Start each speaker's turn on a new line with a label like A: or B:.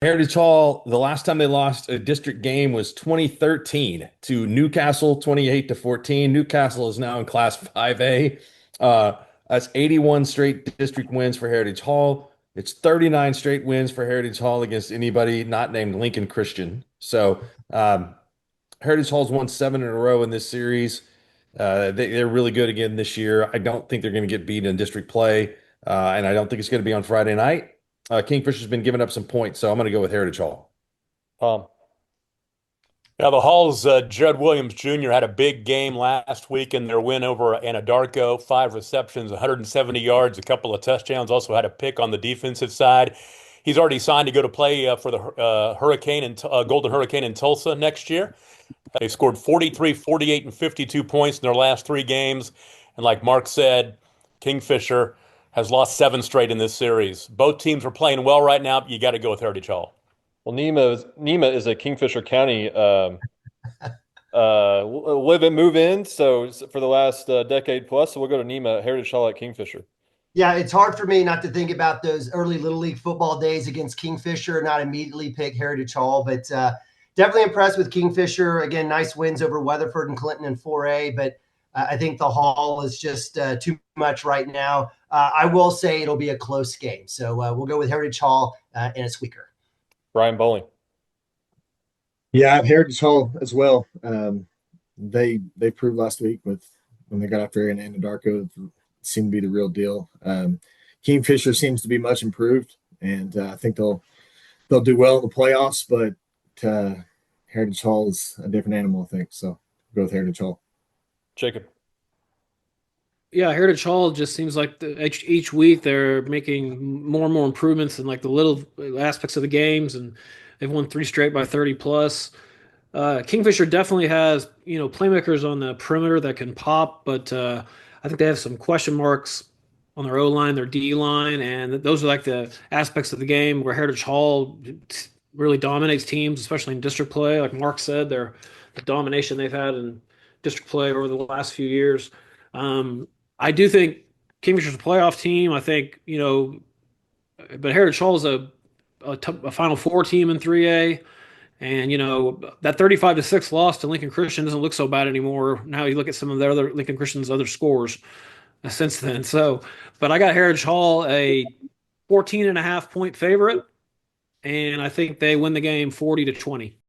A: Heritage Hall, the last time they lost a district game was 2013 to Newcastle, 28 to 14. Newcastle is now in Class 5A. Uh, that's 81 straight district wins for Heritage Hall. It's 39 straight wins for Heritage Hall against anybody not named Lincoln Christian. So Heritage Hall's won seven in a row in this series. They're really good again this year. I don't think they're going to get beat in district play, and I don't think it's going to be on Friday night. Kingfisher's been giving up some points, so I'm going to go with Heritage Hall.
B: Um,
C: Now, the Hall's Judd Williams Jr. had a big game last week in their win over Anadarko. Five receptions, 170 yards, a couple of touchdowns. Also had a pick on the defensive side. He's already signed to go to play for the Hurricane and Golden Hurricane in Tulsa next year. They scored 43, 48, and 52 points in their last three games. And like Mark said, Kingfisher has lost seven straight in this series. Both teams are playing well right now, but you got to go with Heritage Hall.
B: well, Nema is a Kingfisher County live and move in. So for the last decade plus, so we'll go to Nema Heritage Hall at Kingfisher.
D: Yeah, it's hard for me not to think about those early Little League football days against Kingfisher, not immediately pick Heritage Hall, but definitely impressed with Kingfisher. Again, nice wins over Weatherford and Clinton in 4A, but I think the Hall is just too much right now. I will say it'll be a close game. So we'll go with Heritage Hall and a squeaker.
B: Brian Bowling.
E: Yeah, I have Heritage Hall as well. They proved last week with when they got after Anadarko seemed to be the real deal. Kingfisher seems to be much improved, and I think they'll do well in the playoffs. But Heritage Hall is a different animal, I think. So go with Heritage Hall.
B: Jacob.
F: Yeah, Heritage Hall just seems like each week they're making more and more improvements in like the little aspects of the games, and they've won three straight by 30 plus. Kingfisher definitely has playmakers on the perimeter that can pop, but I think they have some question marks on their O line, their D line, and those are like the aspects of the game where Heritage Hall really dominates teams, especially in district play. Like Mark said, the domination they've had in district play over the last few years. I do think Kingfisher's a playoff team. I think, but Heritage Hall is a Final Four team in 3A. And, that 35-6 loss to Lincoln Christian doesn't look so bad anymore. Now you look at some of their other Lincoln Christian's other scores since then. So, but I got Heritage Hall a 14.5 point favorite. And I think they win the game 40-20.